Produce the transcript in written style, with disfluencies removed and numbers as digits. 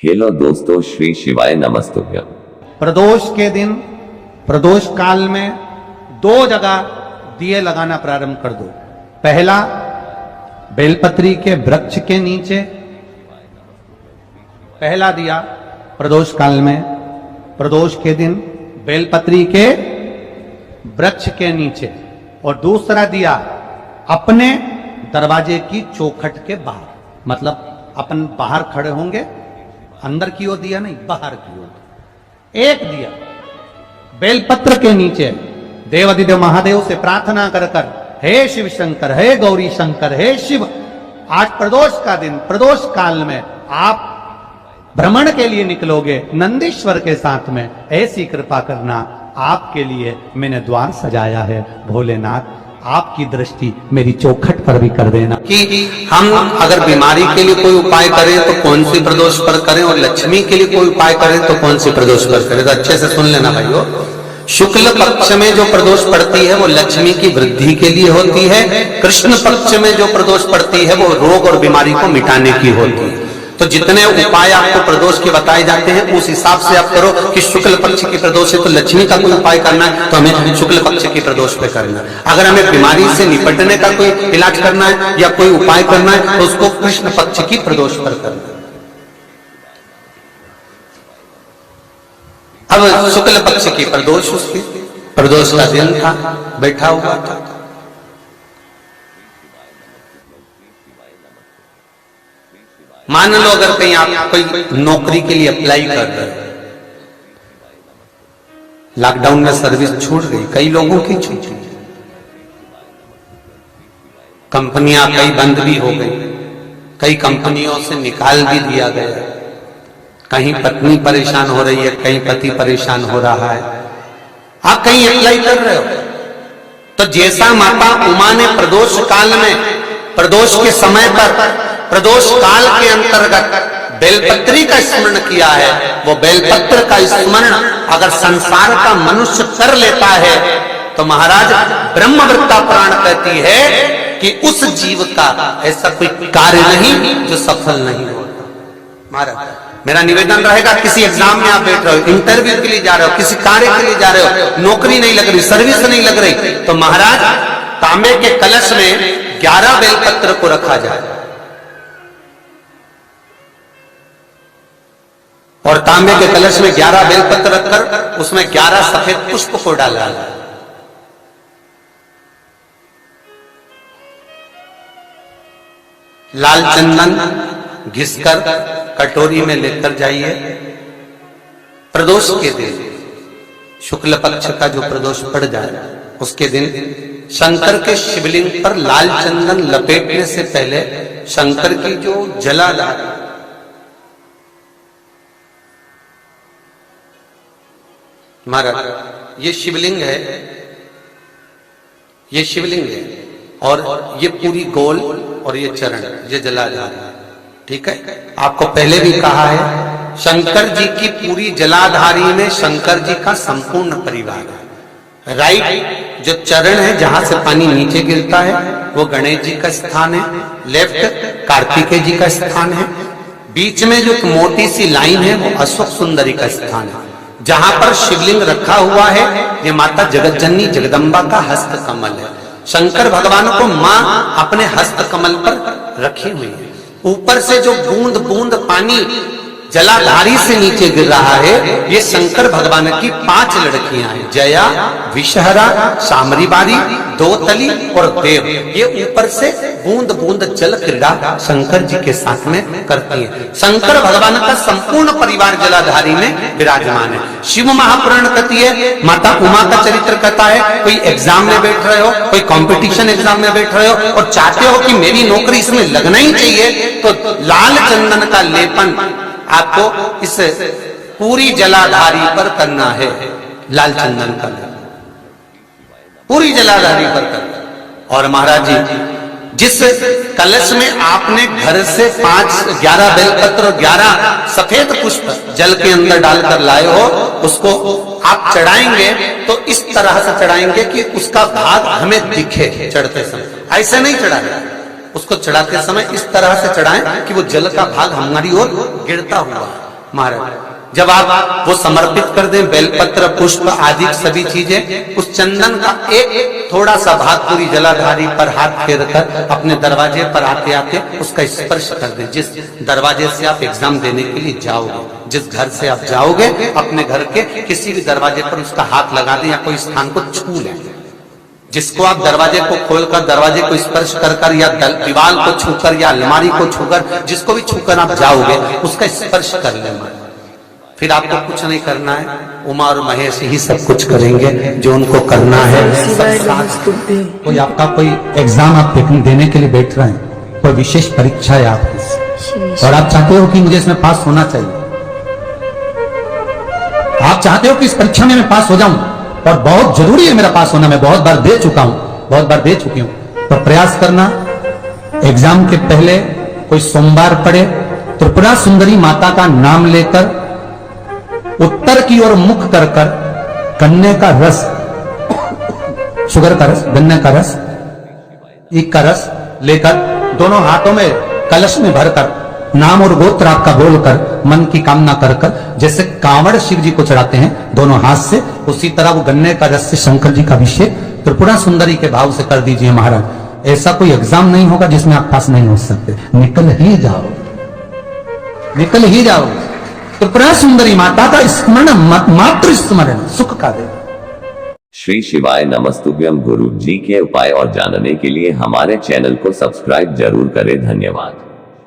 Hello दोस्तों, श्री शिवाय नमस्तुभ्यम। प्रदोष के दिन, प्रदोष काल में 2 जगह दिए लगाना प्रारंभ कर दो। पहला, बेलपत्री के वृक्ष के नीचे पहला दिया प्रदोष काल में, प्रदोष के दिन बेलपत्री के वृक्ष के नीचे, और दूसरा दिया अपने दरवाजे की चौखट के बाहर, मतलब अपन बाहर खड़े होंगे, अंदर की ओर दिया नहीं, बाहर की ओर एक दिया बेलपत्र के नीचे। देवादिदेव महादेव से प्रार्थना कर कर, हे शिव शंकर, हे गौरी शंकर, हे शिव, आज प्रदोष का दिन, प्रदोष काल में आप भ्रमण के लिए निकलोगे नंदीश्वर के साथ में, ऐसी कृपा करना, आपके लिए मैंने द्वार सजाया है भोलेनाथ, आपकी दृष्टि मेरी चौखट पर भी कर देना। कि हम अगर बीमारी के लिए कोई उपाय करें तो कौन सी प्रदोष पर करें, और लक्ष्मी के लिए कोई उपाय करें तो कौन सी प्रदोष पर करें। तो अच्छे से सुन लेना भाइयों, शुक्ल पक्ष में जो प्रदोष पड़ती है वो लक्ष्मी की वृद्धि के लिए होती है, कृष्ण पक्ष में जो प्रदोष पड़ती है वो रोग और बीमारी को मिटाने की होती है। तो जितने उपाय आपको प्रदोष के बताए जाते हैं उस हिसाब से आप करो कि शुक्ल पक्ष की प्रदोष है तो लक्ष्मी का कोई उपाय करना है तो हमें शुक्ल पक्ष की प्रदोष पे करना है। अगर हमें बीमारी से निपटने का कोई इलाज करना है या कोई उपाय करना है तो उसको कृष्ण पक्ष की प्रदोष पर करना है। अब शुक्ल पक्ष की प्रदोष, उसकी प्रदोष का दिन था, बैठा हुआ था। मान लो अगर कहीं आप कोई नौकरी के लिए अप्लाई कर रहे हो, लॉकडाउन में सर्विस छूट गई, कई लोगों की छूट गई, कंपनियां कई बंद भी हो गई, कई कंपनियों से निकाल भी दिया गया, कहीं पत्नी परेशान हो रही है, कहीं पति परेशान हो रहा है, आप कहीं अप्लाई कर रहे हो। तो जैसा माता उमा ने प्रदोष काल में, प्रदोष के समय पर, प्रदोष काल के अंतर्गत बेलपत्री का स्मरण किया है, वो बेलपत्र का स्मरण अगर संसार का मनुष्य कर लेता है तो महाराज ब्रह्मवृत्ता पुराण कहती है कि उस जीव का ऐसा कोई कार्य नहीं जो सफल नहीं होता। महाराज मेरा निवेदन रहेगा, किसी एग्जाम में आप बैठ रहे हो, इंटरव्यू के लिए जा रहे हो, किसी कार्य के लिए जा रहे हो, नौकरी नहीं लग रही, सर्विस नहीं लग रही, तो महाराज तांबे के कलश में 11 बेलपत्र को रखा जाए और तांबे के कलश में 11 बेलपत्र रखकर उसमें 11 सफेद पुष्प को डाला जाए। लाल चंदन घिसकर कटोरी में लेकर जाइए। प्रदोष के दिन, शुक्ल पक्ष का जो प्रदोष पड़ जाए उसके दिन शंकर के शिवलिंग पर लाल चंदन लपेटने से पहले शंकर की जो जलाधार, महाराज ये शिवलिंग है, ये शिवलिंग है और ये पूरी गोल और ये चरण, ये जलाधार, ठीक है। आपको पहले भी कहा है, शंकर जी की पूरी जलाधारी में शंकर जी का संपूर्ण परिवार है। राइट जो चरण है जहां से पानी नीचे गिरता है वो गणेश जी का स्थान है, लेफ्ट कार्तिकेय जी का स्थान है, बीच में जो एक मोटी सी लाइन है वो अशोक सुंदरी का स्थान है। जहां पर शिवलिंग रखा हुआ है ये माता जगत जननी जगदम्बा का हस्त कमल है। शंकर भगवान को मां अपने हस्त कमल पर रखी हुई है। ऊपर से जो बूंद बूंद पानी जलाधारी से नीचे गिर रहा है ये शंकर भगवान की 5 लड़कियां हैं, जया, विषहरा, सामरीबारी, दोतली और देव। ये ऊपर से बूंद बूंद जल क्रीड़ा शंकर जी के साथ में करती है। शंकर भगवान का संपूर्ण परिवार जलाधारी में विराजमान है। शिव महापुराण कहती है, माता उमा का चरित्र कहता है, कोई एग्जाम में बैठ रहे हो, कोई कंपटीशन एग्जाम में बैठ रहे हो और चाहते हो कि मेरी नौकरी इसमें लगना ही चाहिए, तो लाल चंदन का लेपन आपको इस पूरी जलाधारी पर करना है। लाल चंदन का पूरी जलाधारी पर करना। और महाराज जी जिस कलश में आपने घर से 11 बेलपत्र और 11 सफेद पुष्प जल के अंदर डालकर लाए हो, उसको आप चढ़ाएंगे तो इस तरह से चढ़ाएंगे कि उसका भाग हमें दिखे चढ़ते समय। ऐसे नहीं चढ़ाएंगे, उसको चढ़ाते समय इस तरह से चढ़ाएं कि वो जल का भाग हमारी ओर गिरता हुआ महाराज जब आप वो समर्पित कर दें, बेलपत्र पुष्प आदि सभी चीजें, उस चंदन का एक थोड़ा सा भाग पूरी जलाधारी पर हाथ फेर कर अपने दरवाजे पर आते आते उसका स्पर्श कर दें। जिस दरवाजे से आप एग्जाम देने के लिए जाओगे, जिस घर से आप जाओगे, अपने घर के किसी भी दरवाजे पर उसका हाथ लगा दें या कोई स्थान को छू लें। जिसको आप दरवाजे को खोलकर, दरवाजे को स्पर्श कर कर या दीवार को छूकर या अलमारी को छूकर, जिसको भी छूकर आप जाओगे उसका स्पर्श कर लेना। फिर आपको कुछ नहीं करना है, उमा और महेश ही सब कुछ करेंगे जो उनको करना है। कोई आपका कोई एग्जाम आप देने के लिए बैठ रहे हैं, कोई विशेष परीक्षा है आपकी और आप चाहते हो कि मुझे इसमें पास होना चाहिए, आप चाहते हो कि इस परीक्षा में मैं पास हो जाऊं और बहुत जरूरी है मेरा पास होना, मैं बहुत बार दे चुका हूं, बहुत बार दे चुकी हूं, तो प्रयास करना एग्जाम के पहले कोई सोमवार पड़े, त्रिपुरा सुंदरी माता का नाम लेकर उत्तर की ओर मुख कर कर गन्ने का रस, शुगर का रस, गन्ने का रस, ईख का रस लेकर दोनों हाथों में कलश में भरकर नाम और गोत्र आपका बोलकर मन की कामना कर कर, जैसे कांवड़ शिव जी को चढ़ाते हैं दोनों हाथ से, उसी तरह वो गन्ने का रस से शंकर जी का अभिषेक त्रिपुरा सुंदरी के भाव से कर दीजिए महाराज। ऐसा कोई एग्जाम नहीं होगा जिसमें आप पास नहीं हो सकते, निकल ही जाओ, निकल ही जाओ। त्रिपुरा सुंदरी माता का स्मरण, मात्र स्मरण सुख का दे। श्री शिवाय नमस्तुभ्यम। गुरु जी के उपाय और जानने के लिए हमारे चैनल को सब्सक्राइब जरूर करें। धन्यवाद।